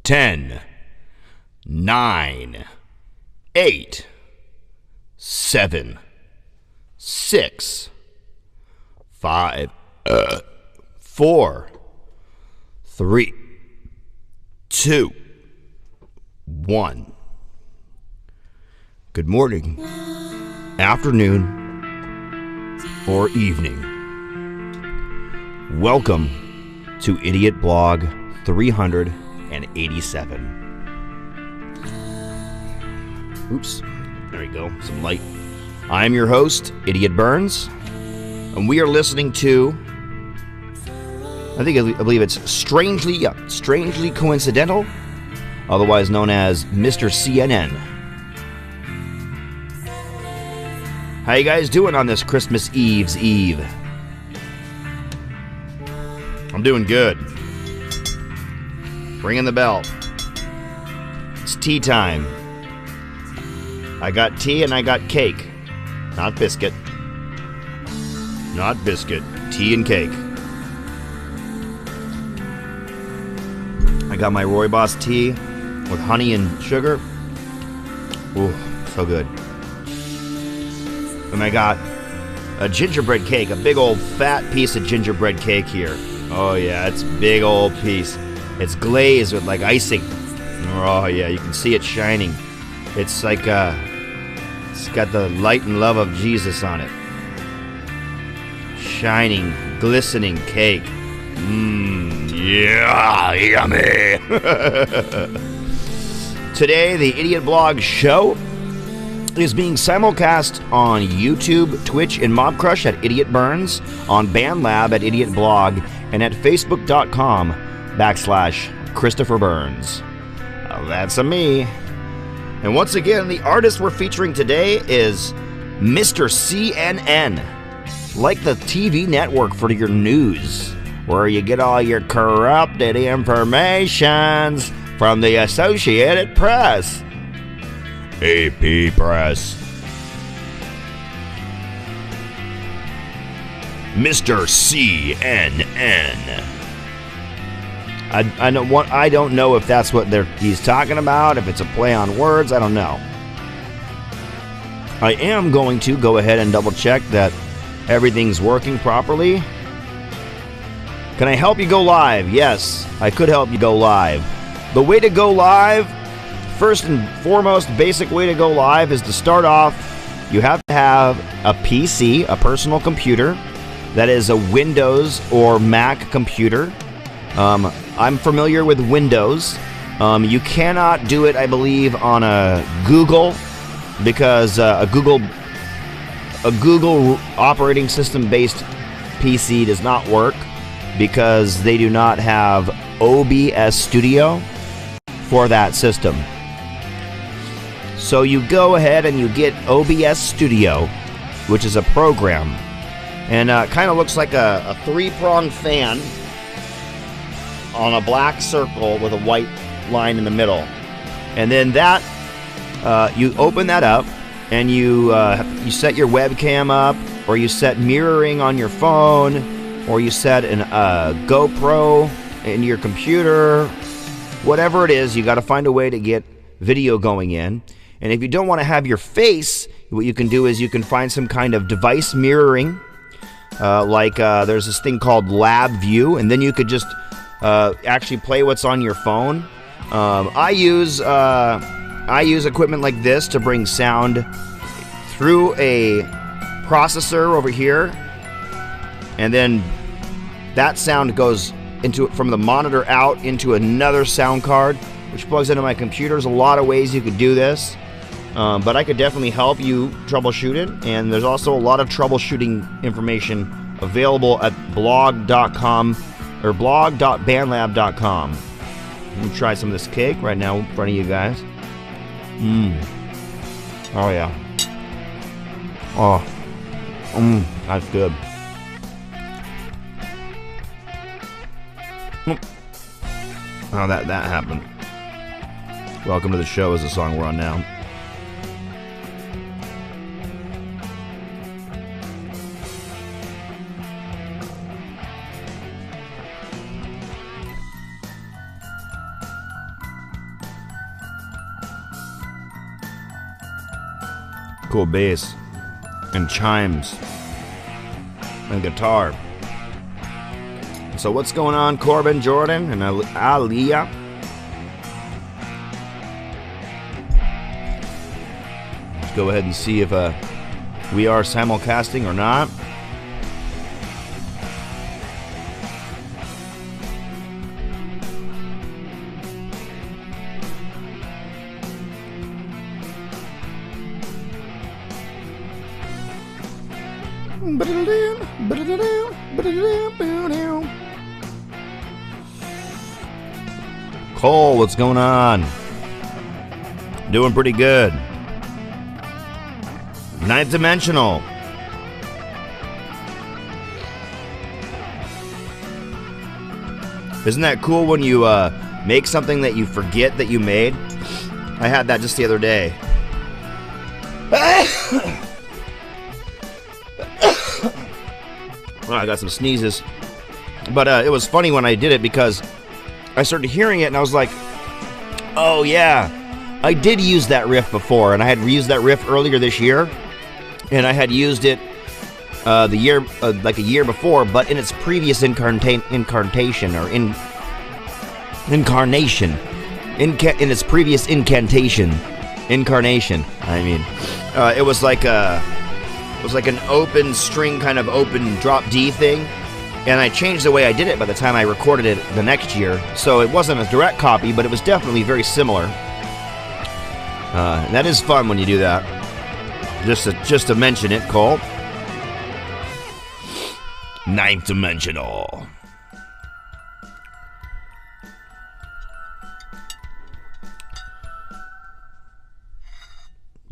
10, 9, 8, 7, 6, 5, 4, 3, 2, 1. Good morning, afternoon, or evening. Welcome to IdiOtBlog 387. Oops, there we go, some light. I'm your host, Idiot Burns, and we are listening to, I believe it's Strangely Coincidental, otherwise known as Mr. CNN. How you guys doing on this Christmas Eve's Eve? I'm doing good. Ringing the bell. It's tea time. I got tea and I got cake. Not biscuit. Not biscuit. Tea and cake. I got my Rooibos tea with honey and sugar. Ooh, so good. And I got a gingerbread cake, a big old fat piece of gingerbread cake here. Oh yeah, it's a big old piece. It's glazed with like icing. Oh yeah, you can see it shining. It's like it's got the light and love of Jesus on it. Shining, glistening cake. Yeah, yummy. Today, the IdiOtBlog show is being simulcast on YouTube, Twitch, and Mobcrush at Idiot Burns, on BandLab at IdiOtBlog, and at Facebook.com/Christopher Burns. That's a me. And once again, the artist we're featuring today is Mr. CNN, like the TV network for your news, where you get all your corrupted informations from the Associated Press. AP Press. Mr. CNN. I don't know if that's what he's talking about, if it's a play on words, I don't know. I am going to go ahead and double check that everything's working properly. Can I help you go live? Yes, I could help you go live. The way to go live, first and foremost, basic way to go live is to start off, you have to have a PC, a personal computer, that is a Windows or Mac computer. I'm familiar with Windows. You cannot do it, I believe, on a Google, because a Google operating system based PC does not work, because they do not have OBS Studio for that system. So you go ahead and you get OBS Studio, which is a program, and kind of looks like a three-pronged fan on a black circle with a white line in the middle. And then that, you open that up, and you set your webcam up, or you set mirroring on your phone, or you set a GoPro in your computer. Whatever it is, you got to find a way to get video going in. And if you don't want to have your face, what you can do is you can find some kind of device mirroring, there's this thing called LabVIEW, and then you could just actually play what's on your phone. I use equipment like this to bring sound through a processor over here, and then that sound goes from the monitor out into another sound card, which plugs into my computer. There's a lot of ways you could do this, but I could definitely help you troubleshoot it. And there's also a lot of troubleshooting information available at blog.com or blog.bandlab.com. I'm gonna try some of this cake right now in front of you guys. Oh yeah. Oh. That's good. Oh, that happened. Welcome to the Show is the song we're on now. Cool bass and chimes and guitar. So what's going on, Corbin, Jordan, and Aliyah? Let's go ahead and see if we are simulcasting or not. Cole, what's going on? Doing pretty good. Ninth Dimensional. Isn't that cool when you make something that you forget that you made? I had that just the other day. Well, I got some sneezes. But it was funny when I did it because I started hearing it and I was like, oh yeah, I did use that riff before, and I had used that riff earlier this year, and I had used it like a year before, but in its previous incarnation, in its previous incarnation. I mean, it was like an open string kind of open drop D thing, and I changed the way I did it by the time I recorded it the next year. So it wasn't a direct copy, but it was definitely very similar. That is fun when you do that. Just to mention it, Cole. Ninth Dimensional.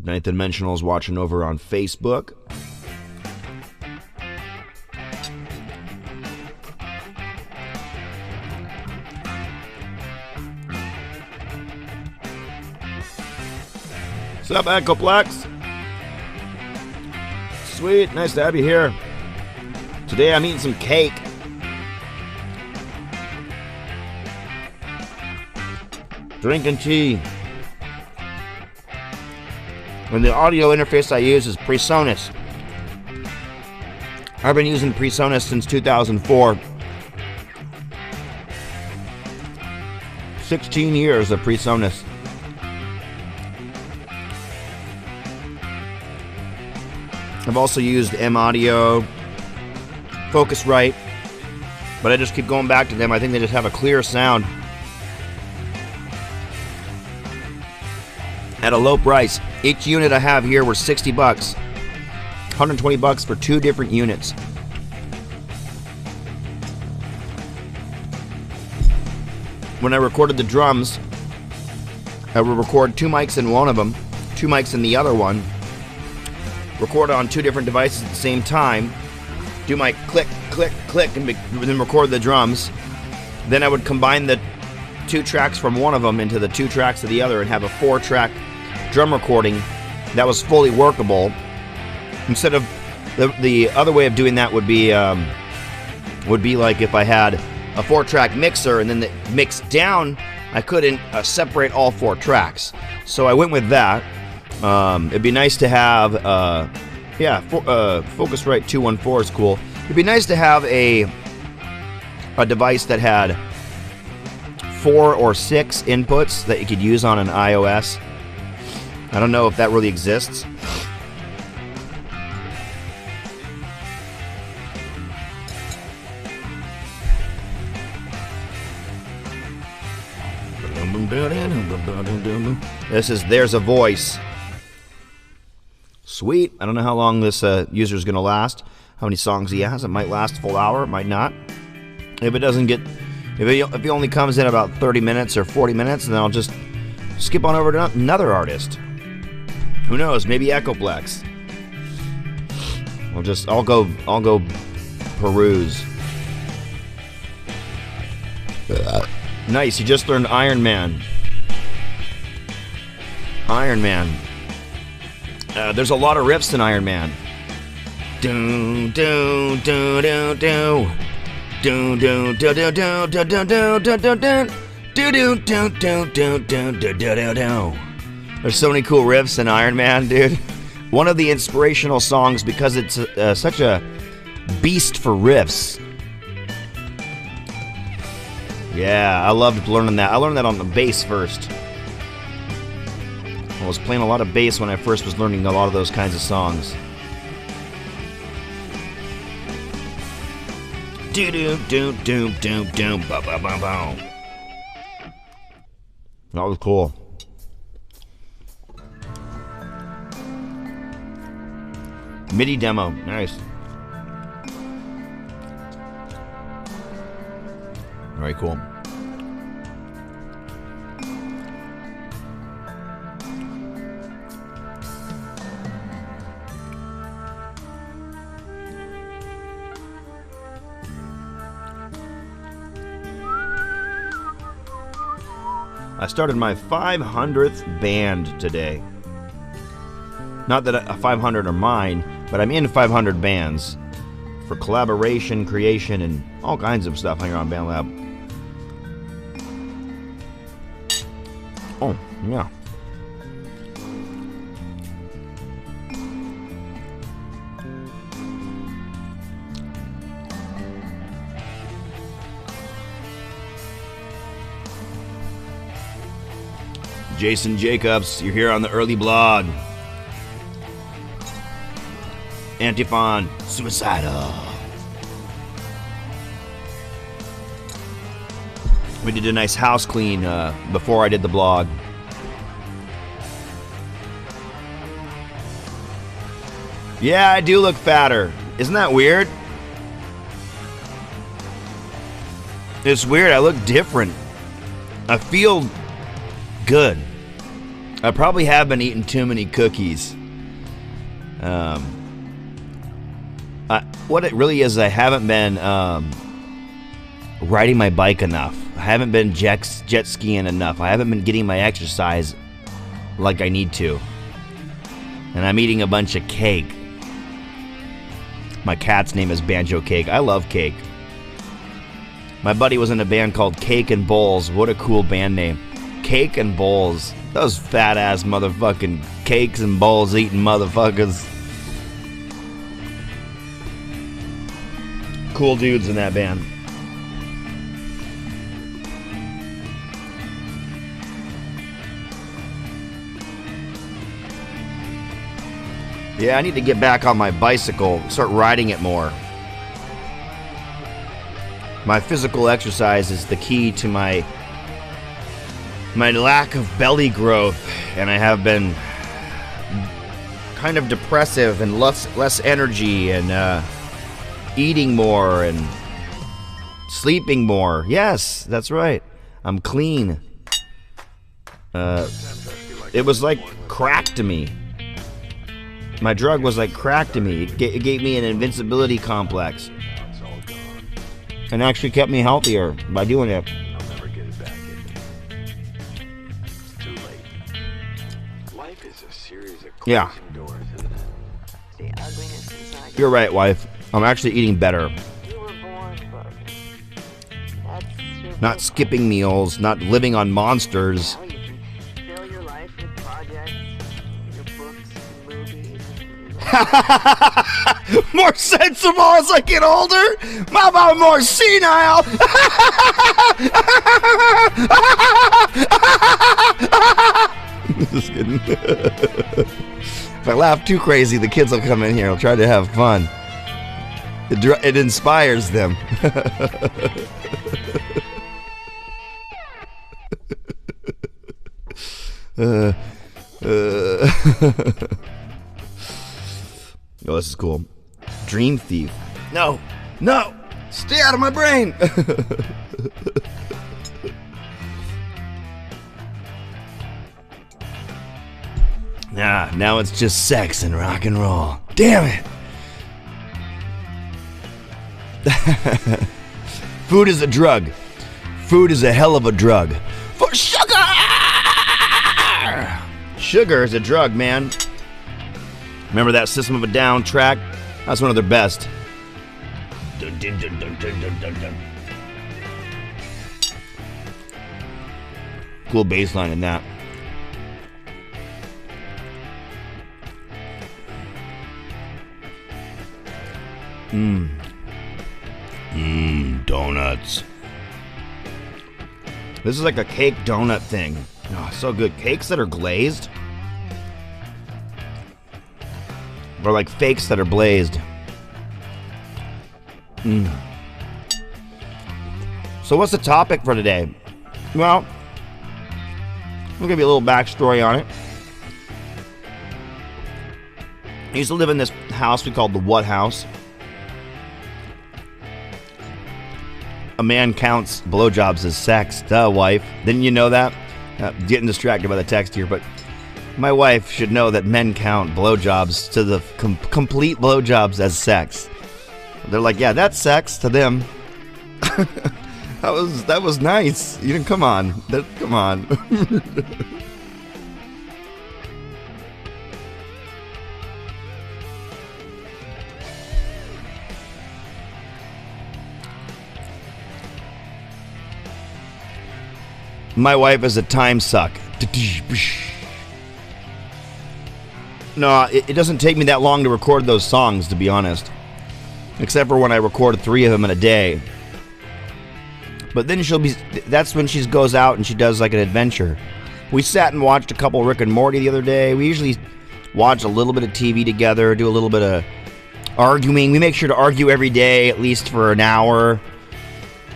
Ninth Dimensional is watching over on Facebook. What's up, Echoplex? Sweet, nice to have you here. Today I'm eating some cake. Drinking tea. And the audio interface I use is PreSonus. I've been using PreSonus since 2004. 16 years of PreSonus. I've also used M-Audio, Focusrite, but I just keep going back to them. I think they just have a clear sound at a low price. Each unit I have here were $60, $120 for 2 different units. When I recorded the drums, I would record 2 mics in one of them, 2 mics in the other one, record on 2 different devices at the same time, do my click, click, click, and then record the drums. Then I would combine the 2 tracks from one of them into the 2 tracks of the other and have a 4-track drum recording that was fully workable. Instead of the other way of doing that would be like if I had a 4-track mixer and then the mix down, I couldn't separate all 4 tracks. So I went with that. It'd be nice to have, Focusrite 214 is cool. It'd be nice to have a device that had 4 or 6 inputs that you could use on an iOS. I don't know if that really exists. There's a voice. Sweet. I don't know how long this user is going to last. How many songs he has. It might last a full hour. It might not. If it doesn't get... If he only comes in about 30 minutes or 40 minutes, then I'll just skip on over to another artist. Who knows? Maybe Echoplex. I'll go peruse. Nice. You just learned Iron Man. Iron Man. There's a lot of riffs in Iron Man. Do do do do do. Do do do do do do do do do do do. Do do do do do do do do do do. There's so many cool riffs in Iron Man, dude. one of the inspirational songs because it's such a beast for riffs. Yeah, I loved learning that. I learned that on the bass first. I was playing a lot of bass when I first was learning a lot of those kinds of songs. Do do do do do do ba ba ba ba. That was cool. MIDI demo, nice. Very cool. I started my 500th band today. Not that 500 are mine, but I'm in 500 bands for collaboration, creation, and all kinds of stuff here on BandLab. Oh, yeah. Jason Jacobs, you're here on the early blog. Antiphon, suicidal. We did a nice house clean before I did the blog. Yeah, I do look fatter. Isn't that weird? It's weird. I look different. I feel good. I probably have been eating too many cookies. What it really is, I haven't been riding my bike enough. I haven't been jet skiing enough. I haven't been getting my exercise like I need to. And I'm eating a bunch of cake. My cat's name is Banjo Cake. I love cake. My buddy was in a band called Cake and Bowls. What a cool band name. Cake and Bowls. Those fat ass motherfucking cakes and bowls eating motherfuckers. Cool dudes in that band. Yeah, I need to get back on my bicycle, start riding it more. My physical exercise is the key to my lack of belly growth, and I have been kind of depressive and less energy and eating more and sleeping more. Yes, that's right. I'm clean. It was like crack to me. My drug was like crack to me. It gave me an invincibility complex. And actually kept me healthier by doing it. I'll never get it back. It's too late. Life is a series of closing doors, isn't it? The ugliness inside. You're right, wife. I'm actually eating better. You were born for. That's your Not skipping meals, not living on monsters. Now you can fill your life with projects, your books, movies. More sensible as I get older? How about more senile? Just kidding. If I laugh too crazy, the kids will come in here. I'll try to have fun. It inspires them. Oh, this is cool. Dream Thief. No, no, stay out of my brain. Nah, now it's just sex and rock and roll. Damn it. Food is a drug. Food is a hell of a drug. For sugar! Sugar is a drug, man. Remember that System of a Down track? That's one of their best. Cool bass line in that. Donuts. This is like a cake donut thing. Oh, so good. Cakes that are glazed. Or like fakes that are blazed. So what's the topic for today? Well, I'll give you a little backstory on it. I used to live in this house we called the What House. A man counts blowjobs as sex. Duh, wife. Didn't you know that? Getting distracted by the text here, but my wife should know that men count blowjobs to the complete blowjobs as sex. They're like, yeah, that's sex to them. that was nice. You didn't come on. Come on. My wife is a time suck. No, it doesn't take me that long to record those songs, to be honest. Except for when I record 3 of them in a day. But then that's when she goes out and she does like an adventure. We sat and watched a couple Rick and Morty the other day. We usually watch a little bit of TV together, do a little bit of arguing. We make sure to argue every day, at least for an hour.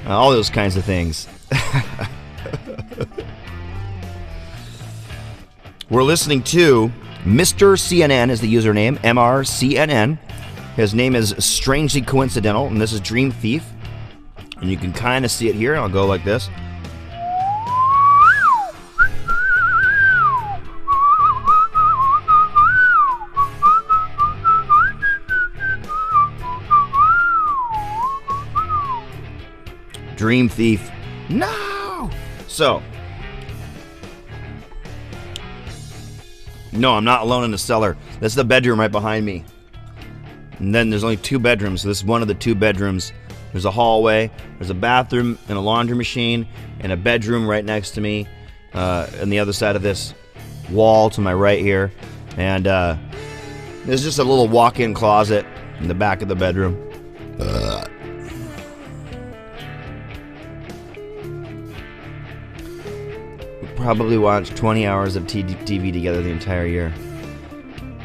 All those kinds of things. We're listening to Mr. CNN is the username, MRCNN. His name is strangely coincidental, and this is Dream Thief. And you can kind of see it here. I'll go like this. Dream Thief. No! So, no, I'm not alone in the cellar. This is the bedroom right behind me. And then there's only 2 bedrooms, so this is one of the 2 bedrooms. There's a hallway, there's a bathroom and a laundry machine, and a bedroom right next to me, on the other side of this wall to my right here. And there's just a little walk-in closet in the back of the bedroom. We probably watched 20 hours of TV together the entire year.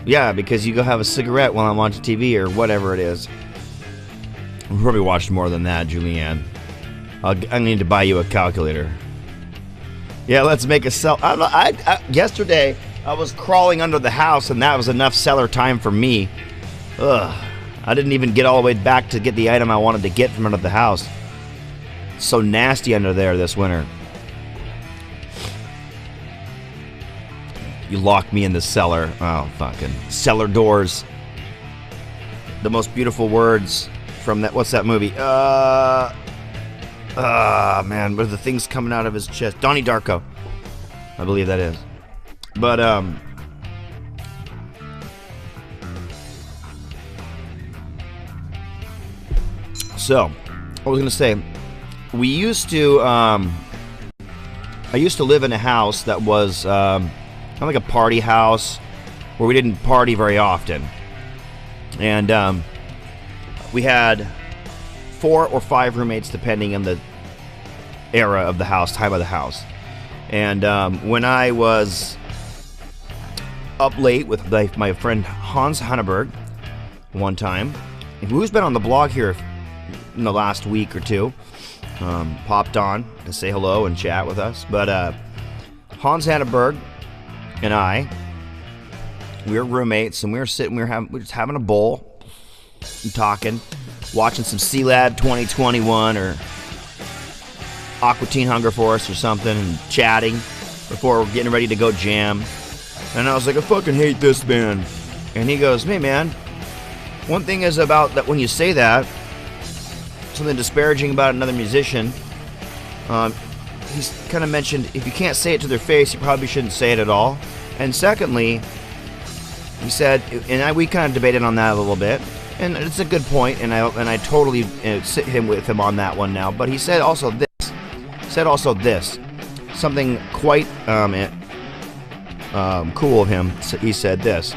Yeah, because you go have a cigarette while I'm watching TV or whatever it is. We probably watched more than that, Julianne. I need to buy you a calculator. Yeah, let's make a sell. Yesterday, I was crawling under the house, and that was enough seller time for me. Ugh. I didn't even get all the way back to get the item I wanted to get from under the house. It's so nasty under there this winter. You locked me in the cellar. Oh, fucking cellar doors. The most beautiful words from that. What's that movie? Man, what are the things coming out of his chest? Donnie Darko, I believe that is. But so I was gonna say, we used to. I used to live in a house that was kind of like a party house where we didn't party very often, and we had 4 or 5 roommates depending on the era of the house, time of the house. And when I was up late with my friend Hans Hanneberg one time, who's been on the blog here in the last week or 2, popped on to say hello and chat with us. But Hans Hanneberg and I, we were roommates, and we were just having a bowl and talking, watching some C-Lad 2021 or Aqua Teen Hunger Force or something, and chatting before we're getting ready to go jam. And I was like, I fucking hate this band. And he goes, hey man, one thing is about that when you say that, something disparaging about another musician, he's kind of mentioned if you can't say it to their face, you probably shouldn't say it at all. And secondly, he said, and we kind of debated on that a little bit, and it's a good point, and I totally sit with him on that one now. But he said also this, something quite cool of him. He said this: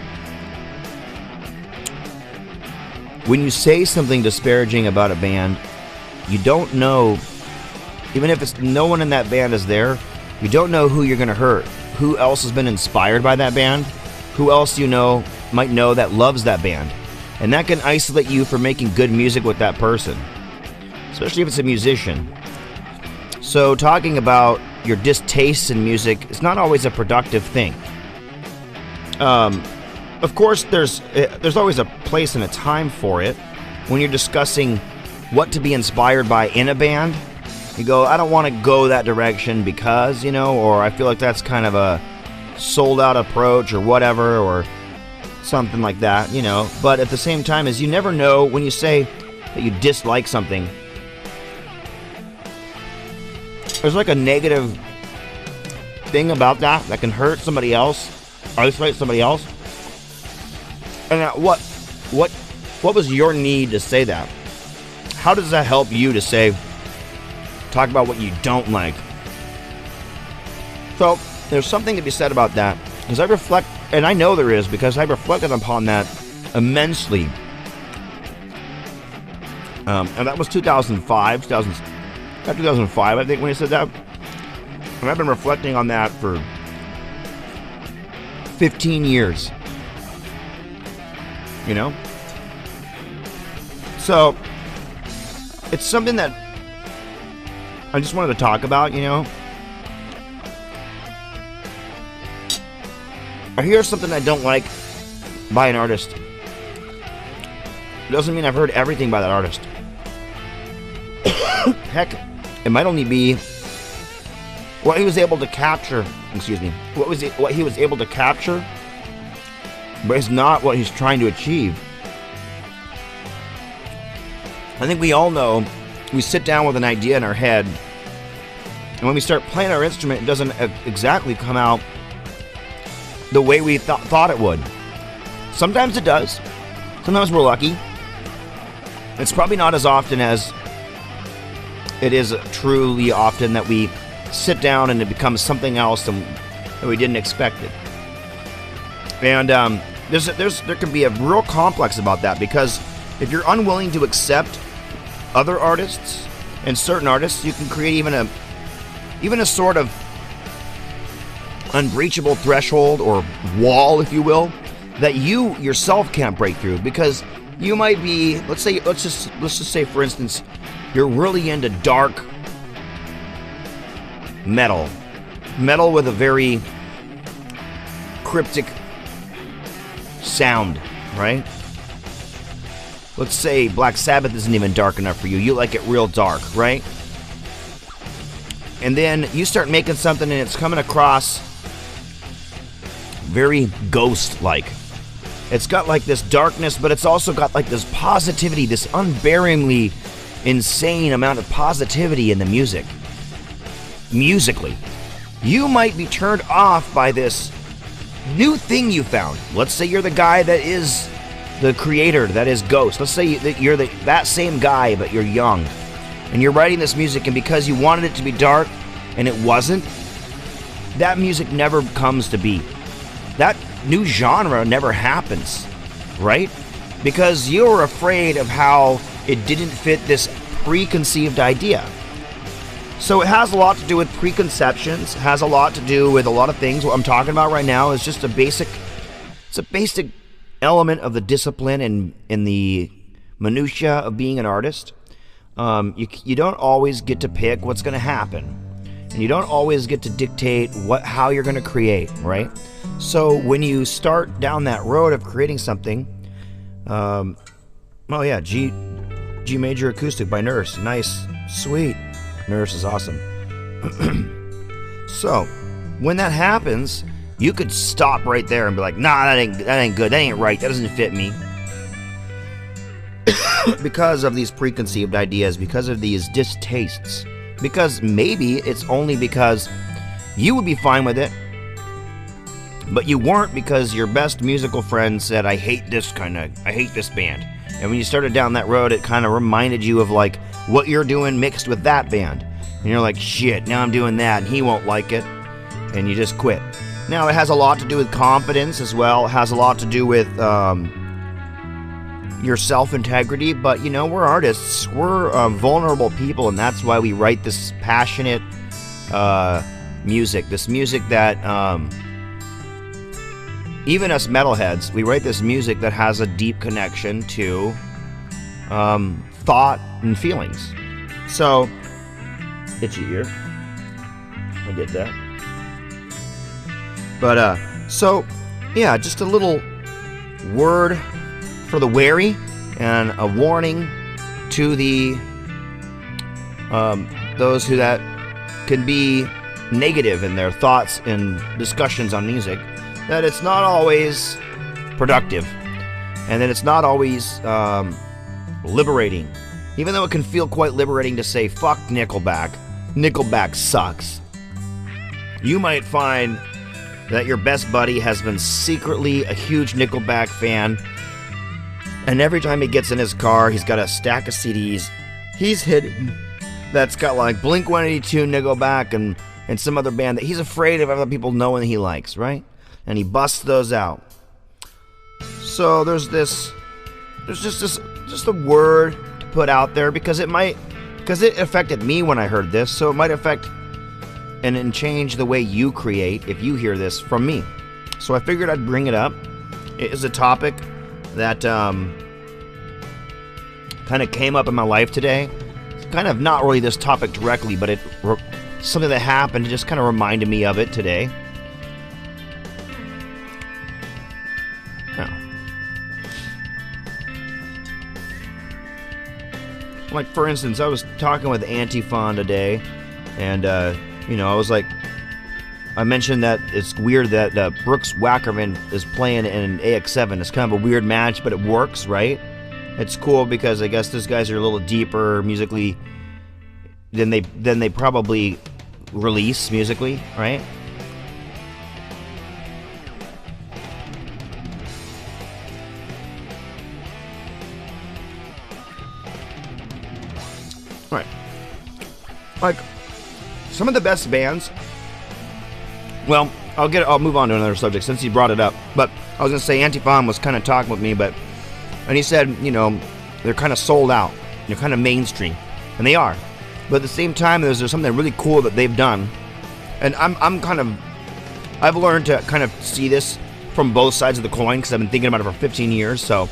when you say something disparaging about a band, you don't know, even if it's no one in that band is there, you don't know who you're going to hurt. Who else has been inspired by that band? Who else you know might know that loves that band? And that can isolate you from making good music with that person, especially if it's a musician. So talking about your distastes in music is not always a productive thing. Of course, there's always a place and a time for it. When you're discussing what to be inspired by in a band, you go, I don't want to go that direction because, or I feel like that's kind of a sold out approach or whatever, or something like that, But at the same time, you never know when you say that you dislike something. There's like a negative thing about that can hurt somebody else, isolate somebody else. And what was your need to say that? How does that help you to talk about what you don't like? So there's something to be said about that, because I reflect, and I know there is, because I reflected upon that immensely. And that was 2005, I think, when he said that. And I've been reflecting on that for 15 years. So it's something that I just wanted to talk about, I hear something I don't like by an artist. It doesn't mean I've heard everything by that artist. Heck, it might only be what he was able to capture. What he was able to capture, but it's not what he's trying to achieve. I think we all know we sit down with an idea in our head, and when we start playing our instrument, it doesn't exactly come out the way we thought it would. Sometimes it does. Sometimes we're lucky. It's probably not as often as it is truly often that we sit down and it becomes something else than we didn't expect it. And there can be a real complex about that, because if you're unwilling to accept other artists and certain artists, you can create even a sort of unbreachable threshold or wall, if you will, that you yourself can't break through, because you might be, let's just say, for instance, you're really into dark metal with a very cryptic sound, right? Let's say Black Sabbath isn't even dark enough for you. You like it real dark, right? And then you start making something and it's coming across very ghost-like. It's got like this darkness, but it's also got like this positivity, this unbearingly insane amount of positivity in the music. Musically. You might be turned off by this new thing you found. Let's say you're the guy that is the creator, that is Ghost. Let's say that you're that same guy, but you're young. And you're writing this music, and because you wanted it to be dark, and it wasn't, that music never comes to be. That new genre never happens, right? Because you're afraid of how it didn't fit this preconceived idea. So it has a lot to do with preconceptions, has a lot to do with a lot of things. What I'm talking about right now is just a basic element of the discipline and in the minutia of being an artist. You don't always get to pick what's going to happen, and you don't always get to dictate how you're going to create, right? So when you start down that road of creating something, G major acoustic by Nurse, nice, sweet. Nurse is awesome. So when that happens, you could stop right there and be like, nah, that ain't good, that ain't right, that doesn't fit me. Because of these preconceived ideas, because of these distastes, because maybe it's only because you would be fine with it, but you weren't, because your best musical friend said, I hate this band. And when you started down that road, it kind of reminded you of like what you're doing mixed with that band. And you're like, shit, now I'm doing that and he won't like it. And you just quit. Now, it has a lot to do with confidence as well. It has a lot to do with your self-integrity, but you know, we're artists, we're vulnerable people, and that's why we write this passionate music, that even us metalheads, we write this music that has a deep connection to thought and feelings. So, itchy ear, I get that. But so yeah, just a little word for the wary and a warning to the those who that can be negative in their thoughts and discussions on music, that it's not always productive, and that it's not always liberating, even though it can feel quite liberating to say fuck Nickelback sucks. You might find that your best buddy has been secretly a huge Nickelback fan, and every time he gets in his car, he's got a stack of CDs he's hidden that's got like Blink-182, Nickelback, and some other band that he's afraid of other people knowing he likes, right? And he busts those out. So there's just a word to put out there, because it affected me when I heard this, so it might affect and change the way you create if you hear this from me. So I figured I'd bring it up. It is a topic that kind of came up in my life today. It's kind of not really this topic directly, but something that happened, it just kind of reminded me of it today. Like, for instance, I was talking with Antiphon today, and I was like, I mentioned that it's weird that Brooks Wackerman is playing in an AX7. It's kind of a weird match, but it works, right? It's cool because I guess those guys are a little deeper musically than they probably release musically, right? Right. Like, some of the best bands. Well, I'll move on to another subject since he brought it up. But I was gonna say Antiphon was kind of talking with me, and he said, they're kind of sold out, they're kind of mainstream, and they are. But at the same time, there's something really cool that they've done, and I've learned to kind of see this from both sides of the coin, because I've been thinking about it for 15 years, so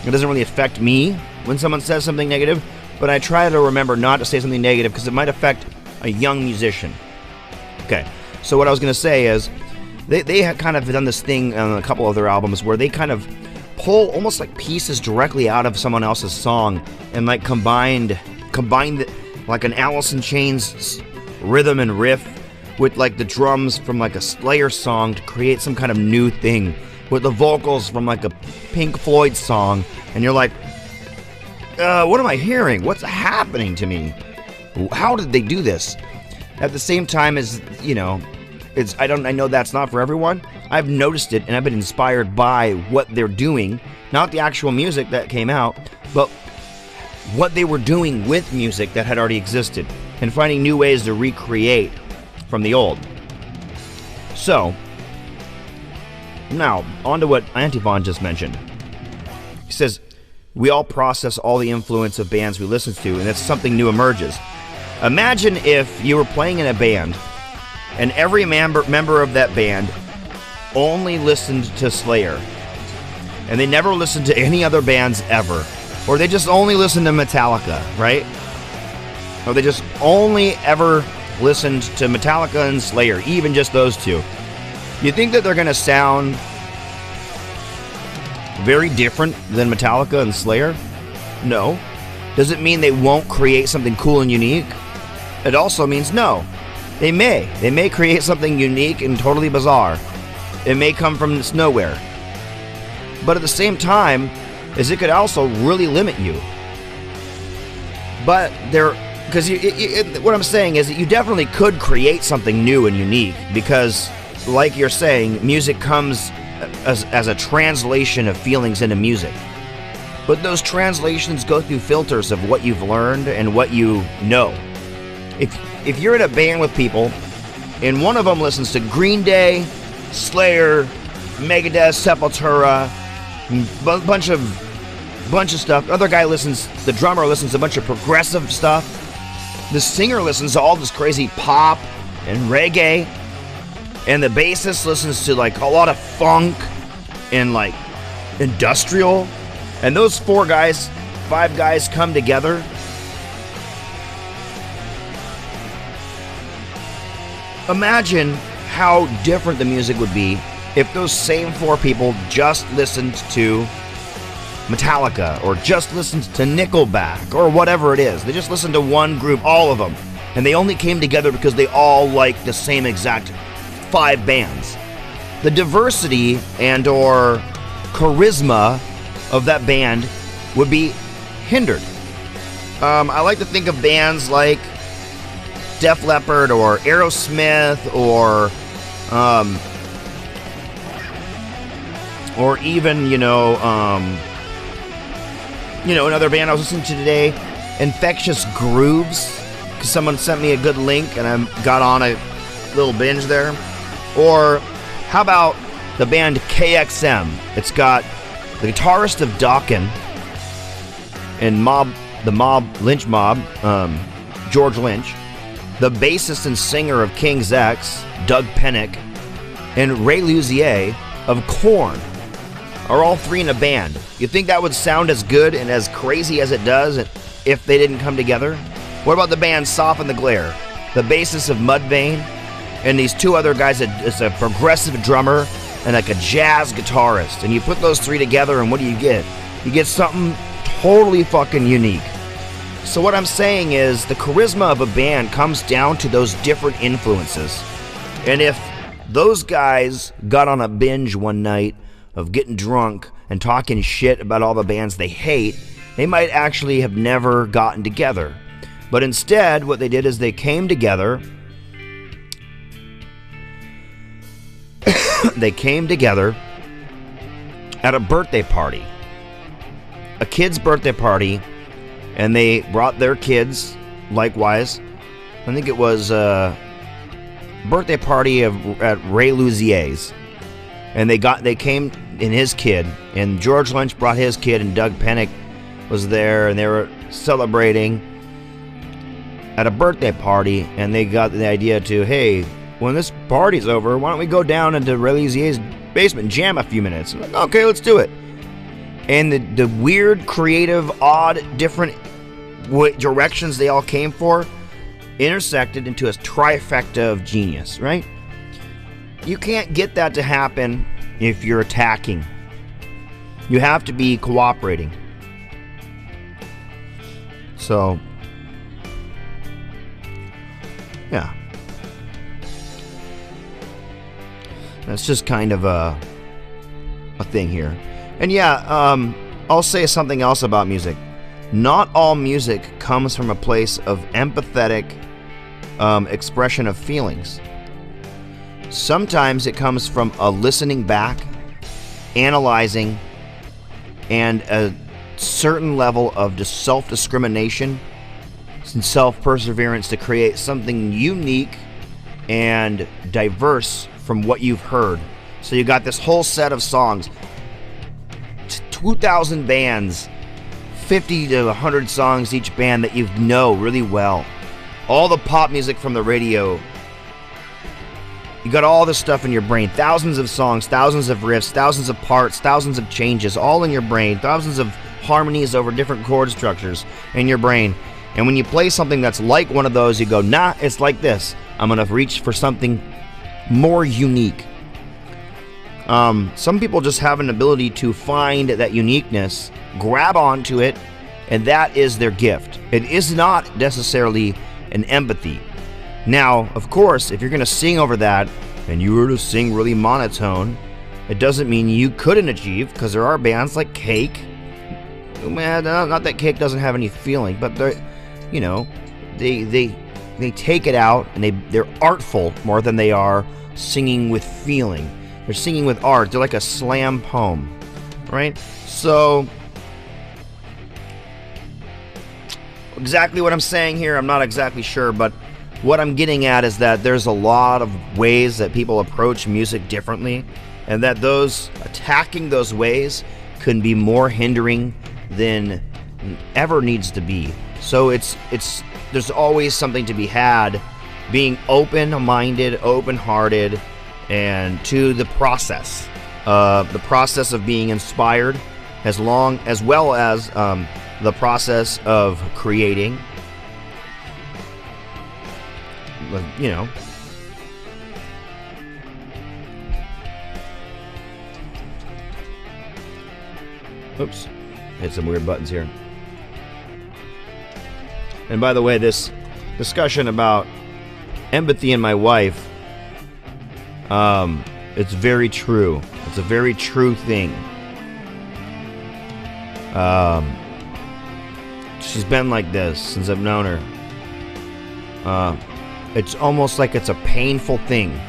it doesn't really affect me when someone says something negative. But I try to remember not to say something negative, because it might affect a young musician. Okay, so what I was going to say is, they had kind of done this thing on a couple of their albums where they kind of pull almost like pieces directly out of someone else's song and like combined like an Alice in Chains rhythm and riff with like the drums from like a Slayer song to create some kind of new thing with the vocals from like a Pink Floyd song, and you're like, what am I hearing? What's happening to me? How did they do this? At the same time as, I know that's not for everyone. I've noticed it, and I've been inspired by what they're doing. Not the actual music that came out, but what they were doing with music that had already existed, and finding new ways to recreate from the old. So, now, on to what Antiphon just mentioned. He says, we all process all the influence of bands we listen to, and it's something new emerges. Imagine if you were playing in a band, and every member of that band only listened to Slayer, and they never listened to any other bands ever, or they just only listened to Metallica, right? Or they just only ever listened to Metallica and Slayer, even just those two. You think that they're going to sound very different than Metallica and Slayer? No. Does it mean they won't create something cool and unique? It also means no. They may create something unique and totally bizarre. It may come from nowhere. But at the same time, it could also really limit you. But what I'm saying is that you definitely could create something new and unique, because, like you're saying, music comes as a translation of feelings into music. But those translations go through filters of what you've learned and what you know. If you're in a band with people, and one of them listens to Green Day, Slayer, Megadeth, Sepultura, a bunch of bunch of stuff. The other guy the drummer listens to a bunch of progressive stuff. The singer listens to all this crazy pop and reggae. And the bassist listens to like a lot of funk and like industrial. And those 5 guys come together. Imagine how different the music would be if those same 4 people just listened to Metallica or just listened to Nickelback or whatever it is. They just listened to one group, all of them. And they only came together because they all liked the same exact 5 bands. The diversity and or charisma of that band would be hindered. I like to think of bands like Def Leppard or Aerosmith or even another band I was listening to today, Infectious Grooves, because someone sent me a good link and I got on a little binge there. Or how about the band KXM? It's got the guitarist of Dokken and Lynch Mob, George Lynch, the bassist and singer of King's X, Doug Pennick, and Ray Luzier of Korn are all 3 in a band. You think that would sound as good and as crazy as it does if they didn't come together? What about the band Soften the Glare? The bassist of Mudvayne and these 2 other guys, it's a progressive drummer and like a jazz guitarist. And you put those 3 together and what do you get? You get something totally fucking unique. So what I'm saying is the charisma of a band comes down to those different influences. And if those guys got on a binge one night of getting drunk and talking shit about all the bands they hate, they might actually have never gotten together. But instead, what they did is they came together. They came together at a birthday party. A kid's birthday party. And they brought their kids, likewise. I think it was a birthday party at Ray Luzier's. And they came in his kid. And George Lynch brought his kid, and Doug Pennick was there. And they were celebrating at a birthday party. And they got the idea to, hey, when this party's over, why don't we go down into Ray Luzier's basement and jam a few minutes? I'm like, okay, let's do it. And the weird, creative, odd, different directions they all came for intersected into a trifecta of genius, right? You can't get that to happen if you're attacking. You have to be cooperating. So, yeah. That's just kind of a thing here. And yeah, I'll say something else about music. Not all music comes from a place of empathetic expression of feelings. Sometimes it comes from a listening back, analyzing, and a certain level of self-discrimination and self-perseverance to create something unique and diverse from what you've heard. So you got this whole set of songs, 2,000 bands, 50 to 100 songs each band that you know really well. All the pop music from the radio. You got all this stuff in your brain. Thousands of songs, thousands of riffs, thousands of parts, thousands of changes, all in your brain. Thousands of harmonies over different chord structures in your brain. And when you play something that's like one of those, you go, nah, it's like this. I'm going to reach for something more unique. Some people just have an ability to find that uniqueness, grab onto it, and that is their gift. It is not necessarily an empathy. Now, of course, if you're going to sing over that, and you were to sing really monotone, it doesn't mean you couldn't achieve, because there are bands like Cake. Man, not that Cake doesn't have any feeling, but they're, you know, they take it out, and they're artful more than they are singing with feeling. They're singing with art. They're like a slam poem, right? So, exactly what I'm saying here, I'm not exactly sure, but what I'm getting at is that there's a lot of ways that people approach music differently, and that those attacking those ways can be more hindering than ever needs to be. So there's always something to be had, being open-minded, open-hearted, and to the process of being inspired, as well as the process of creating. You know. Oops. Hit some weird buttons here. And by the way, this discussion about empathy in my wife, it's very true. It's a very true thing. She's been like this since I've known her. It's almost like it's a painful thing.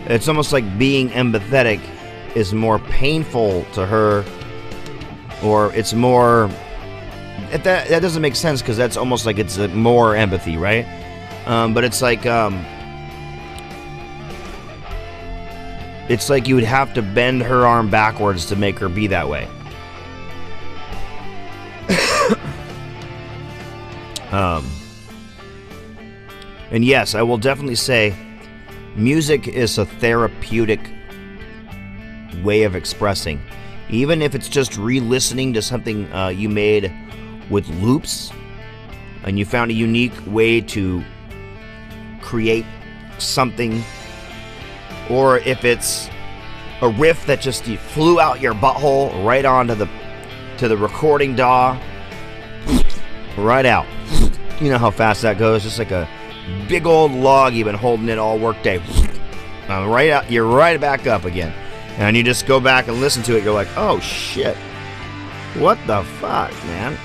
It's almost like being empathetic is more painful to her, or it's more... That doesn't make sense, because that's almost like it's more empathy, right? But it's like you would have to bend her arm backwards to make her be that way. And yes, I will definitely say music is a therapeutic way of expressing. Even if it's just re-listening to something you made with loops, and you found a unique way to create something, or if it's a riff that just flew out your butthole right onto the recording DAW, right out. You know how fast that goes, just like a big old log you've been holding it all workday. Right out, you're right back up again. And you just go back and listen to it, you're like, oh shit, what the fuck, man?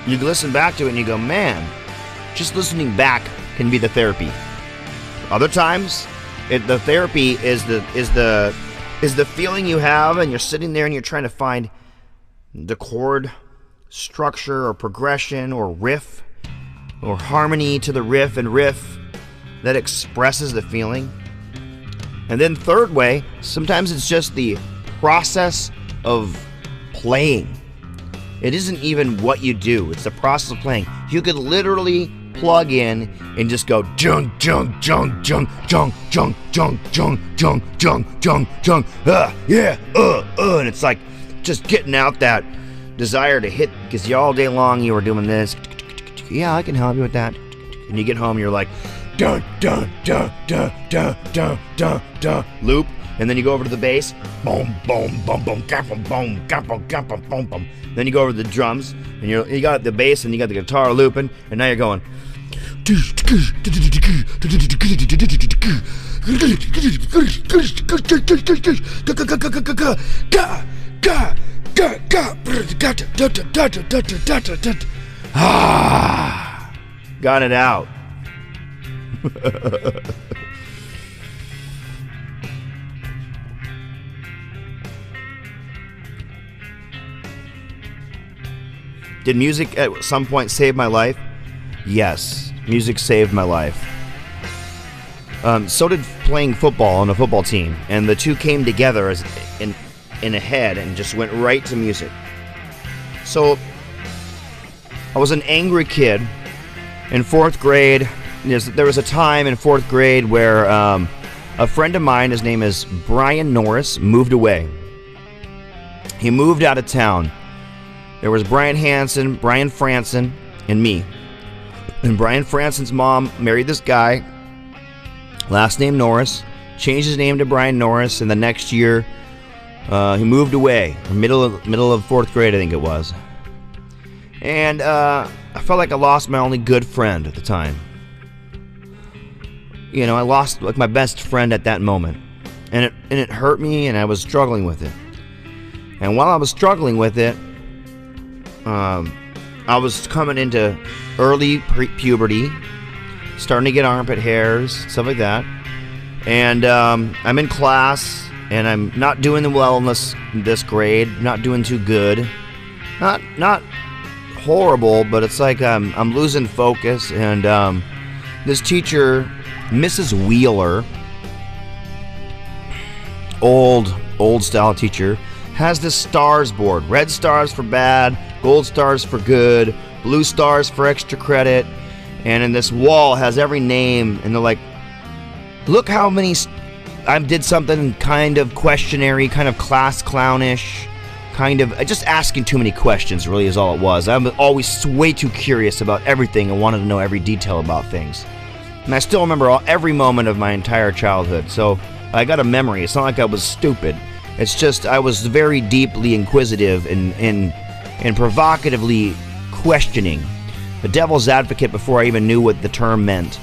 You listen back to it and you go, man, just listening back can be the therapy. Other times, the therapy is the feeling you have, and you're sitting there and you're trying to find the chord structure or progression or riff or harmony to the riff that expresses the feeling. And then third way, sometimes it's just the process of playing. It isn't even what you do, it's the process of playing. You could literally plug in and just go jung jung jung jung jung jung jung jung jung jung jung jung yeah and it's like just getting out that desire to hit, because all day long you were doing this. Yeah, I can help you with that. And you get home, you're like dun dun dun dun dun dun dun dun loop, and then you go over to the bass, boom boom boom boom boom boom boom boom boom boom. Then you go over to the drums, and you got the bass, and you got the guitar looping, and now you're going. Ah, got it out. Did music at some point save my life? Yes, music saved my life. So did playing football on a football team, and the two came together as in a head and just went right to music. So I was an angry kid in 4th grade. There was a time in 4th grade where a friend of mine, his name is Brian Norris, moved away. He moved out of town. There was Brian Hansen, Brian Franson, and me. And Brian Franson's mom married this guy, last name Norris, changed his name to Brian Norris, and the next year he moved away, middle of 4th grade, I think it was. And I felt like I lost my only good friend at the time. You know, I lost like my best friend at that moment, and it hurt me, and I was struggling with it. And while I was struggling with it, I was coming into early puberty, starting to get armpit hairs, stuff like that. And I'm in class, and I'm not doing well in this grade, not doing too good. Not horrible, but it's like I'm losing focus. And this teacher, Mrs. Wheeler, old style teacher, has this stars board. Red stars for bad, gold stars for good, blue stars for extra credit. And in this wall has every name, and they're like, look how many, I did something kind of questionary, kind of class clownish, kind of just asking too many questions really is all it was. I'm always way too curious about everything and wanted to know every detail about things. And I still remember every moment of my entire childhood, so I got a memory. It's not like I was stupid. It's just I was very deeply inquisitive and provocatively questioning. The devil's advocate before I even knew what the term meant.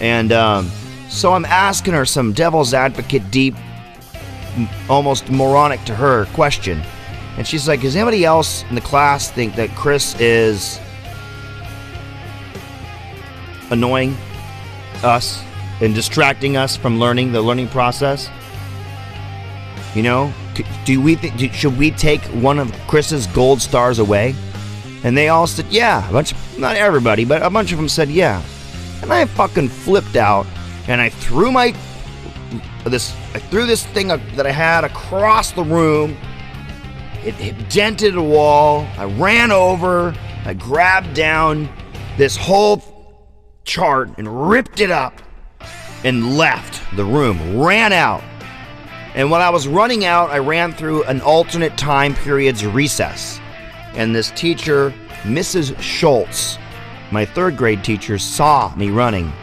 And so I'm asking her some devil's advocate, deep, almost moronic to her question. And she's like, does anybody else in the class think that Chris is annoying us and distracting us from the learning process? You know, should we take one of Chris's gold stars away? And they all said, yeah. Not everybody, but a bunch of them said, yeah. And I fucking flipped out, and I threw this thing that I had across the room. It dented a wall. I ran over. I grabbed down this whole chart and ripped it up and left the room. Ran out. And when I was running out, I ran through an alternate time period's recess. And this teacher, Mrs. Schultz, my third grade teacher, saw me running.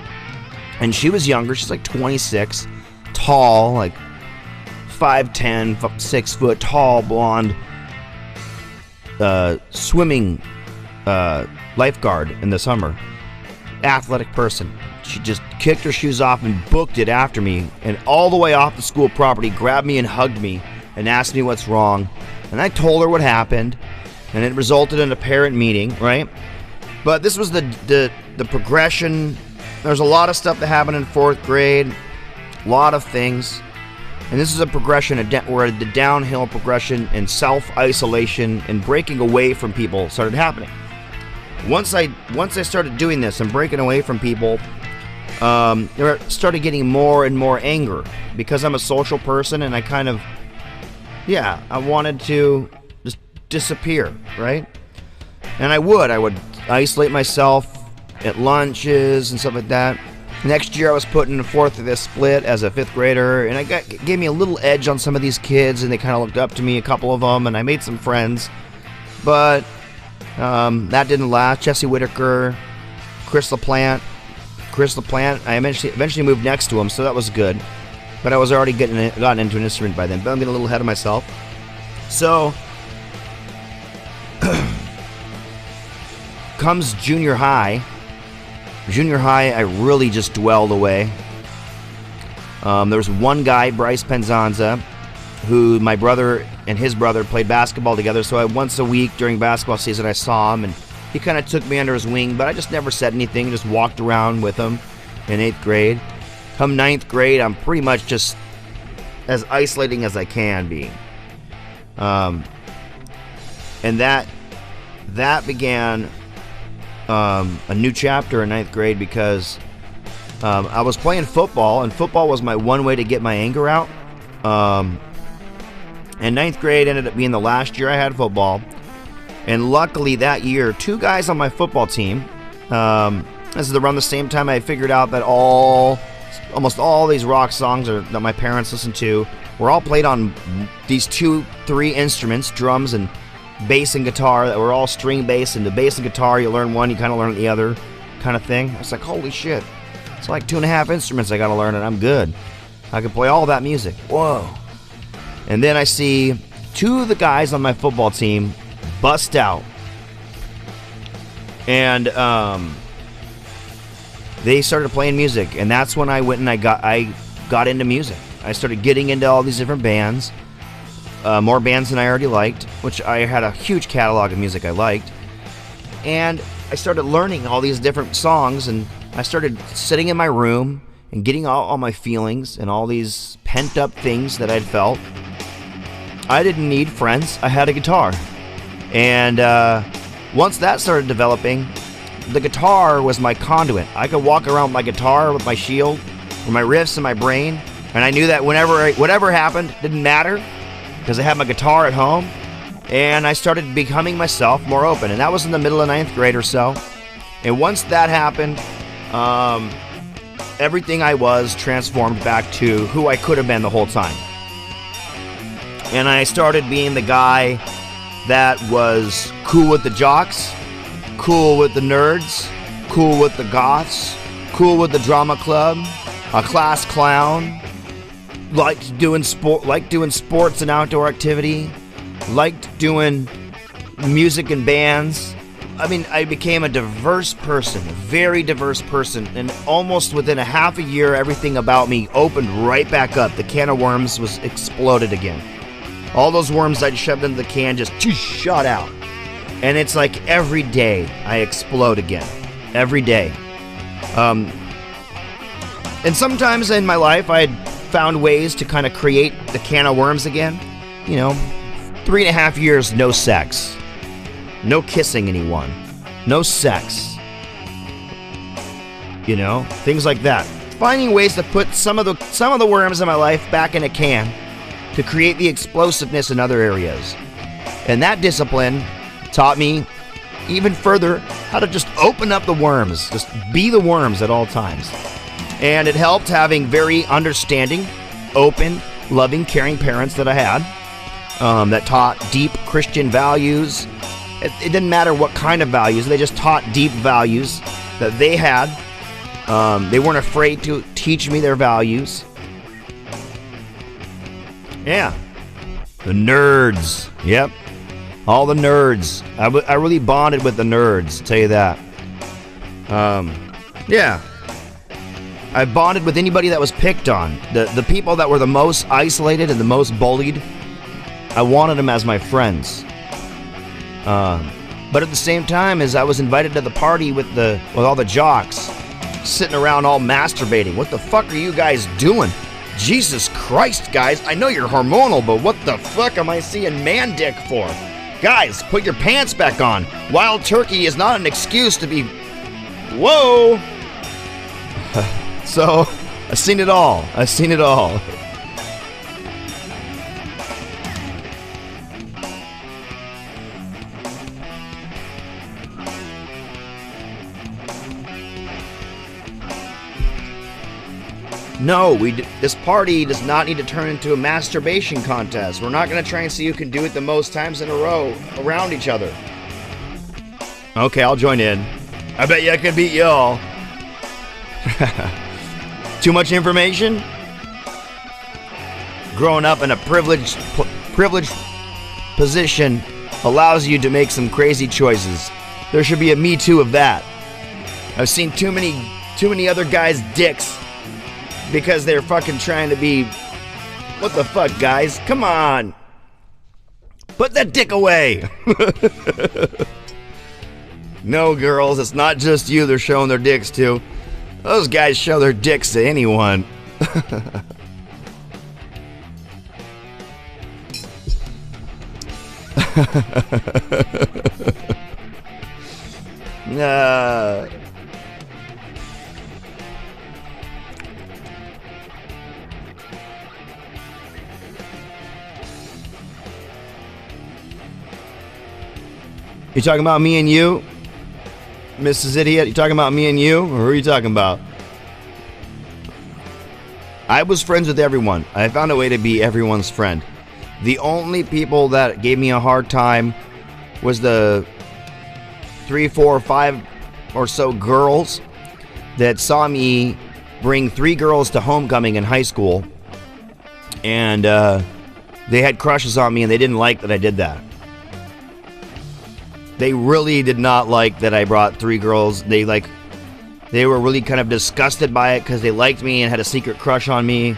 And she was younger. She's like 26, tall, like 5'10", 6 foot tall, blonde, swimming lifeguard in the summer. Athletic person. She just kicked her shoes off and booked it after me, and all the way off the school property, grabbed me and hugged me and asked me what's wrong. And I told her what happened, and it resulted in a parent meeting, right? But this was the progression. There's a lot of stuff that happened in 4th grade, a lot of things. And this is a progression where the downhill progression and self-isolation and breaking away from people started happening. Once I started doing this and breaking away from people, I started getting more and more anger because I'm a social person, and I kind of, I wanted to just disappear, right? And I would isolate myself at lunches and stuff like that. Next year I was put in the 4th of this split as a 5th grader, and gave me a little edge on some of these kids, and they kind of looked up to me, a couple of them, and I made some friends. But that didn't last. Jesse Whitaker, Chris LaPlante, I eventually moved next to him, so that was good. But I was already gotten into an instrument by then, but I'm getting a little ahead of myself. So, comes junior high. Junior high, I really just dwelled away. There was one guy, Bryce Penzanza, who my brother and his brother played basketball together, so once a week during basketball season I saw him, and he kind of took me under his wing, but I just never said anything, just walked around with him in 8th grade. Come 9th grade, I'm pretty much just as isolating as I can be. And that began a new chapter in 9th grade because I was playing football, and football was my one way to get my anger out. And 9th grade ended up being the last year I had football. And luckily that year, 2 guys on my football team, this is around the same time I figured out that almost all these rock songs that my parents listened to were all played on these 2-3 instruments, drums and bass and guitar, that were all string based. And the bass and guitar, you learn one, you kind of learn the other kind of thing. I was like, holy shit, it's like 2.5 instruments I gotta learn, and I'm good. I can play all that music. Whoa. And then I see 2 of the guys on my football team bust out, and they started playing music, and that's when I went and I got into music. I started getting into all these different bands, more bands than I already liked, which I had a huge catalog of music I liked, and I started learning all these different songs, and I started sitting in my room and getting all my feelings and all these pent up things that I'd felt. I didn't need friends. I had a guitar. And once that started developing, the guitar was my conduit. I could walk around with my guitar with my shield, with my riffs in my brain, And I knew that whatever happened, didn't matter, because I had my guitar at home, and I started becoming myself more open. And that was in the middle of 9th grade or so. And once that happened, everything I was transformed back to who I could have been the whole time. And I started being the guy that was cool with the jocks, cool with the nerds, cool with the goths, cool with the drama club, a class clown, liked doing sports and outdoor activity, liked doing music and bands. I mean, I became a diverse person, a very diverse person, and almost within a half a year, everything about me opened right back up. The can of worms was exploded again. All those worms I'd shoved into the can just shot out. And it's like every day I explode again. Every day. And sometimes in my life I had found ways to kind of create the can of worms again. 3.5 years, no sex. No kissing anyone. No sex. Things like that. Finding ways to put some of the worms in my life back in a can to create the explosiveness in other areas. And that discipline taught me even further how to just open up the worms, just be the worms at all times. And it helped having very understanding, open, loving, caring parents that I had that taught deep Christian values. It didn't matter what kind of values, they just taught deep values that they had. They weren't afraid to teach me their values. Yeah. The nerds. Yep. All the nerds. I really bonded with the nerds, tell you that. Yeah. I bonded with anybody that was picked on. The people that were the most isolated and the most bullied, I wanted them as my friends. But at the same time, as I was invited to the party with all the jocks, sitting around all masturbating. What the fuck are you guys doing? Jesus Christ, guys, I know you're hormonal, but what the fuck am I seeing man dick for? Guys, put your pants back on. Wild turkey is not an excuse to be... Whoa! So, I've seen it all. No, this party does not need to turn into a masturbation contest. We're not going to try and see who can do it the most times in a row around each other. Okay, I'll join in. I bet you I can beat y'all. Too much information? Growing up in a privileged position allows you to make some crazy choices. There should be a Me Too of that. I've seen too many other guys' dicks because they're fucking trying to be... What the fuck, guys? Come on! Put that dick away! No, girls, it's not just you they're showing their dicks to. Those guys show their dicks to anyone. You talking about me and you? Mrs. Idiot, you talking about me and you? Or who are you talking about? I was friends with everyone. I found a way to be everyone's friend. The only people that gave me a hard time was the 3, 4, 5 or so girls that saw me bring 3 girls to homecoming in high school. And they had crushes on me and they didn't like that I did that. They really did not like that I brought 3 girls. They were really kind of disgusted by it because they liked me and had a secret crush on me.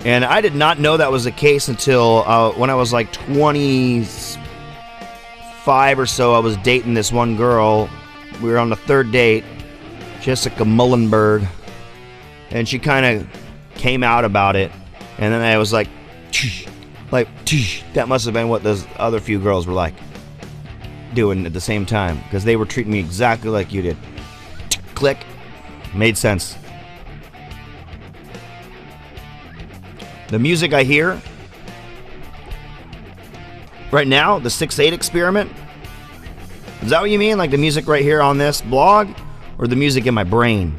And I did not know that was the case until when I was like 25 or so. I was dating this one girl. We were on the 3rd date, Jessica Mullenberg. And she kind of came out about it. And then I was like, that must have been what those other few girls were like. Doing at the same time, because they were treating me exactly like you did. Click. Made sense. The music I hear right now, the 6/8 experiment. Is that what you mean? Like the music right here on this blog? Or the music in my brain?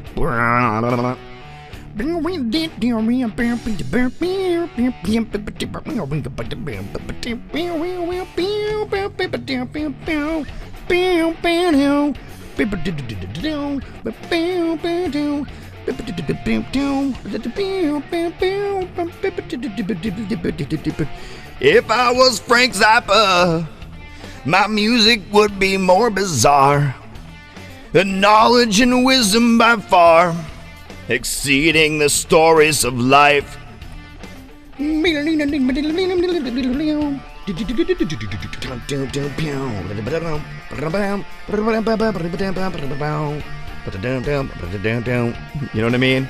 If I was Frank Zappa, my music would be more bizarre. The knowledge and wisdom by far exceeding the stories of life. You know what I mean?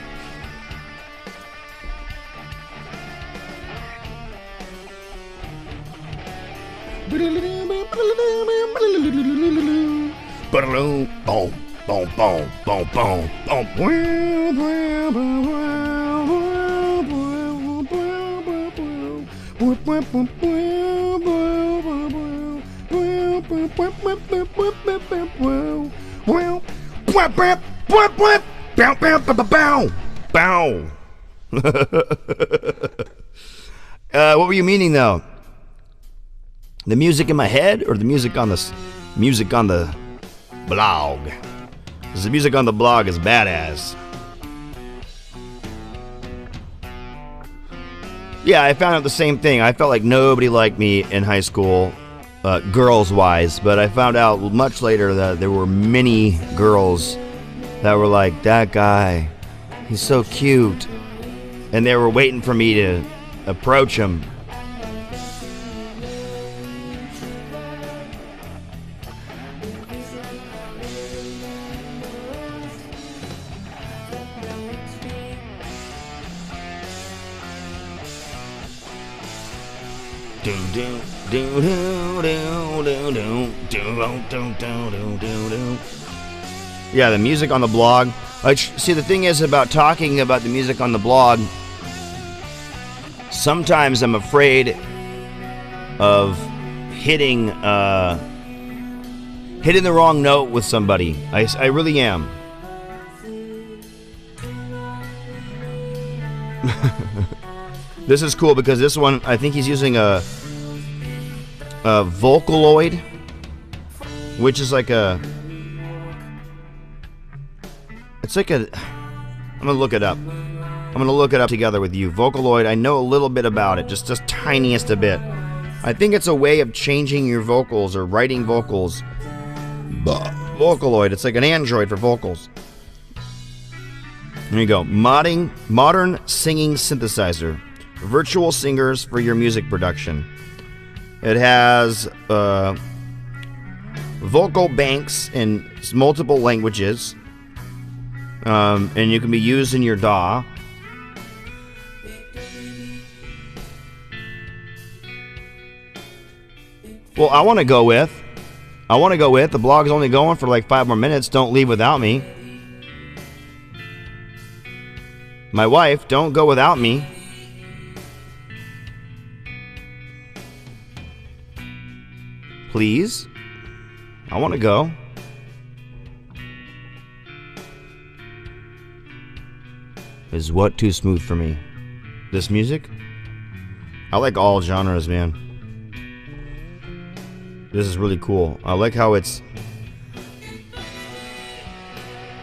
Boom, boom, boom, boom, boom, what were you meaning though? The music in my head or the music on the blog? Because the music on the blog is badass. Yeah, I found out the same thing. I felt like nobody liked me in high school, girls-wise, but I found out much later that there were many girls that were like, that guy, he's so cute. And they were waiting for me to approach him. Yeah, the music on the blog. See, the thing is about talking about the music on the blog, sometimes I'm afraid of hitting the wrong note with somebody. I really am. This is cool because this one, I think he's using a Vocaloid, which is like I'm gonna look it up. I'm gonna look it up together with you. Vocaloid, I know a little bit about it, just tiniest a bit. I think it's a way of changing your vocals or writing vocals. Vocaloid, it's like an Android for vocals. There you go. Modern singing synthesizer. Virtual singers for your music production. It has vocal banks in multiple languages, and you can be used in your DAW. Well, I want to go with the blog is only going for like 5 more minutes. Don't leave without me. My wife, don't go without me. Please. I want to go. Is what too smooth for me? This music? I like all genres, man. This is really cool. I like how it's...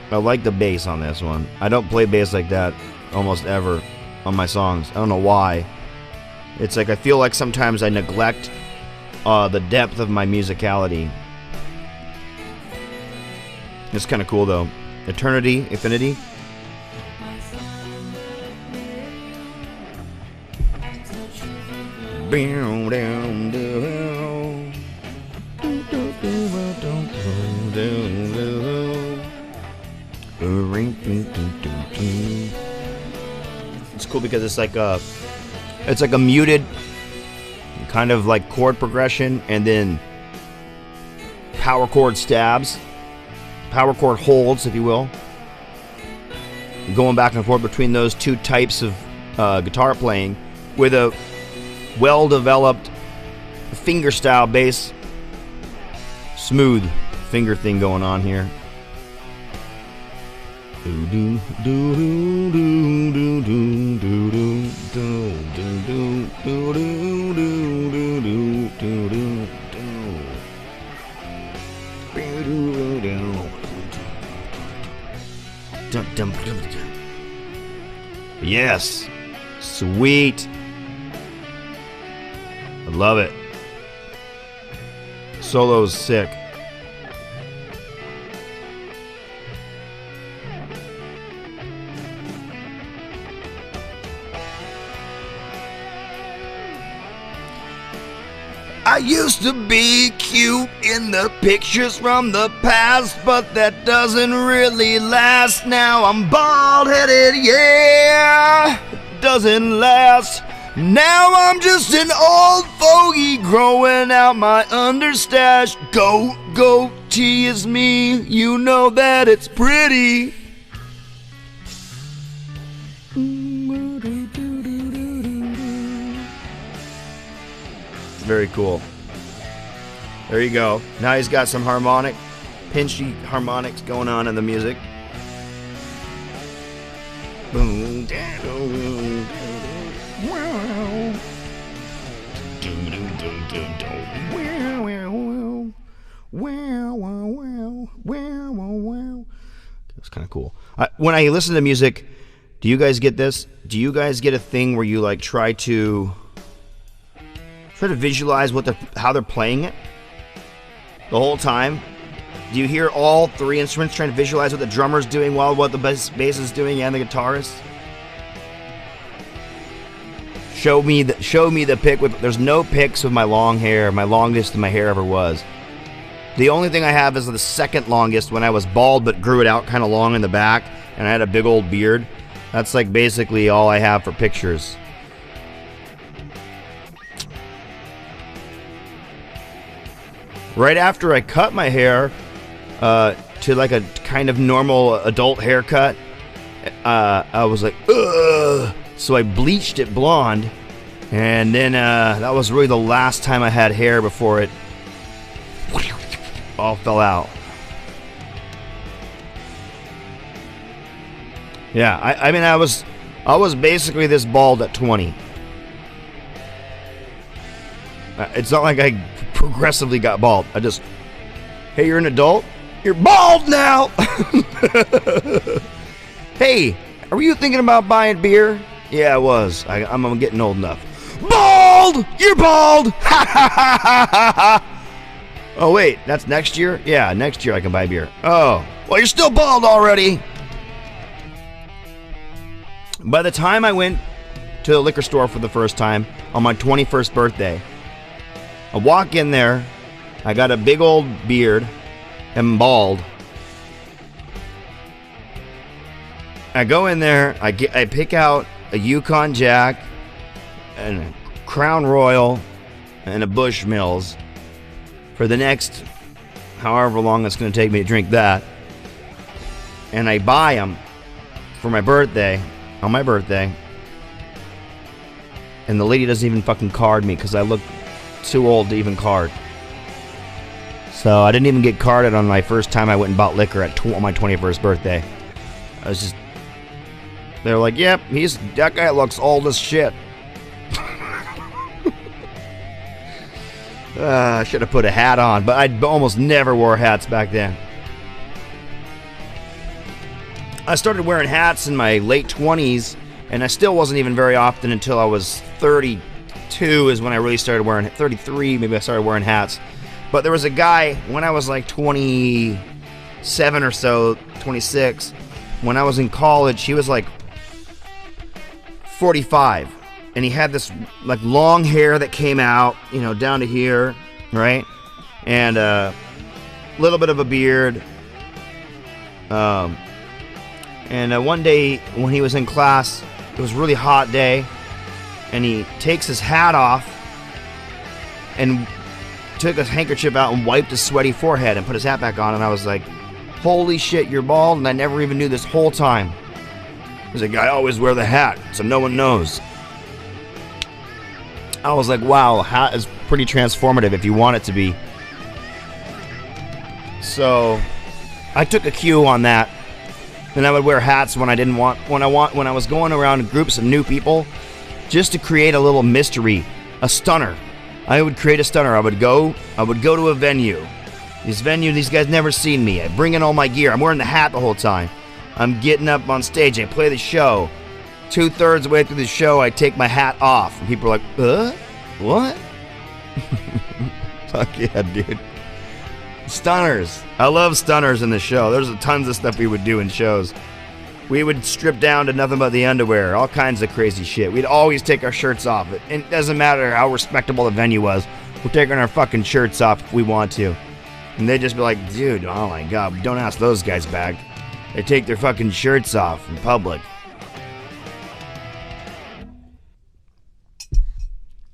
I like the bass on this one. I don't play bass like that almost ever on my songs. I don't know why. It's like I feel like sometimes I neglect the depth of my musicality. It's kind of cool though. Infinity. It's cool because it's like a muted kind of like chord progression and then power chord stabs, power chord holds, if you will, going back and forth between those two types of guitar playing. with a well-developed fingerstyle bass. Smooth finger thing going on here. Yes, sweet. I love it. Solo's sick. I used to be cute in the pictures from the past, but that doesn't really last. Now I'm bald-headed, yeah, doesn't last. Now I'm just an old fogey growing out my understash. Goatee is me, you know that it's pretty. Very cool. There you go. Now he's got some pinchy harmonics going on in the music. Boom. That's kind of cool. When I listen to music, do you guys get this? Do you guys get a thing where you like try to visualize how they're playing it the whole time? Do you hear all three instruments trying to visualize what the drummer's doing while what the bass is doing and the guitarist? Show me the pic with. There's no pics of my long hair, my longest my hair ever was. The only thing I have is the second longest when I was bald but grew it out kind of long in the back and I had a big old beard. That's like basically all I have for pictures. Right after I cut my hair to like a kind of normal adult haircut, I was like, ugh. So I bleached it blonde, and then that was really the last time I had hair before it all fell out. Yeah, I mean, I was basically this bald at 20. It's not like I progressively got bald. I just, hey, you're an adult? You're bald now! Hey, are you thinking about buying beer? Yeah, I was. I'm getting old enough. Bald! You're bald! Oh, wait, that's next year? Yeah, next year I can buy beer. Oh, well, you're still bald already. By the time I went to the liquor store for the first time on my 21st birthday, I walk in there, I got a big old beard, I'm bald. I go in there, I pick out a Yukon Jack, and a Crown Royal, and a Bushmills for the next however long it's going to take me to drink that. And I buy them for my birthday, on my birthday. And the lady doesn't even fucking card me because I look too old to even card. So I didn't even get carded on my first time I went and bought liquor on my 21st birthday. I was just, they're like, yep, that guy looks old as shit. I should have put a hat on, but I almost never wore hats back then. I started wearing hats in my late 20s, and I still wasn't even very often until I was 32 is when I really started wearing, 33 maybe I started wearing hats. But there was a guy, when I was like 27 or so, 26, when I was in college, he was like 45. And he had this like long hair that came out, you know, down to here, right? And a little bit of a beard. And one day when he was in class, it was a really hot day, and he takes his hat off and took his handkerchief out and wiped his sweaty forehead and put his hat back on, and I was like, holy shit, you're bald? And I never even knew this whole time. He's like, I always wear the hat, so no one knows. I was like, wow, hat is pretty transformative if you want it to be. So I took a cue on that. And I would wear hats when I didn't want, when I was going around in groups of new people, just to create a little mystery, a stunner. I would create a stunner. I would go to a venue. These guys never seen me. I bring in all my gear. I'm wearing the hat the whole time. I'm getting up on stage. I play the show. 2/3 of the way through the show, I take my hat off. And people are like, what? Fuck yeah, dude. Stunners. I love stunners in the show. There's tons of stuff we would do in shows. We would strip down to nothing but the underwear. All kinds of crazy shit. We'd always take our shirts off. It doesn't matter how respectable the venue was. We're taking our fucking shirts off if we want to. And they'd just be like, dude, oh my god, don't ask those guys back. They take their fucking shirts off in public.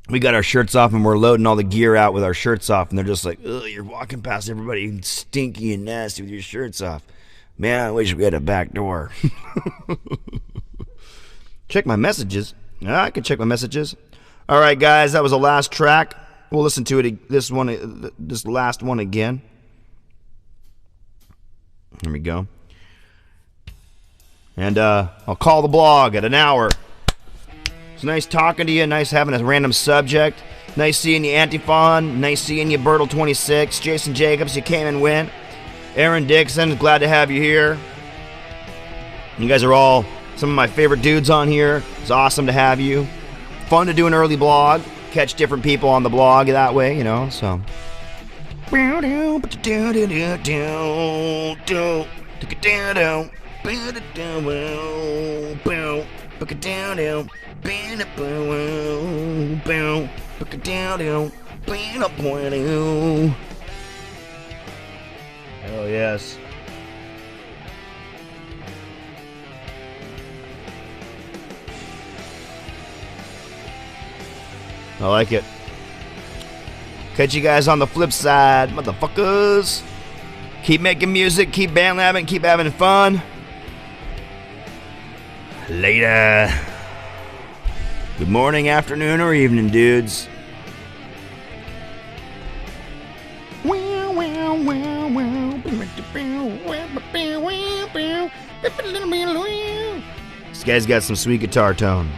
We got our shirts off and we're loading all the gear out with our shirts off, and they're just like, ugh, you're walking past everybody stinky and nasty with your shirts off. Man, I wish we had a back door. Check my messages. I can check my messages. All right, guys, that was the last track. We'll listen to it, this last one again. Here we go. And I'll call the blog at an hour. It's nice talking to you. Nice having a random subject. Nice seeing you, Antiphon. Nice seeing you, Bertle26. Jason Jacobs, you came and went. Aaron Dixon, glad to have you here. You guys are all some of my favorite dudes on here. It's awesome to have you. Fun to do an early blog. Catch different people on the blog that way, you know, so. Hell yes. I like it. Catch you guys on the flip side, motherfuckers. Keep making music, keep BandLabbing, keep having fun. Later. Good morning, afternoon, or evening, dudes. This guy's got some sweet guitar tone.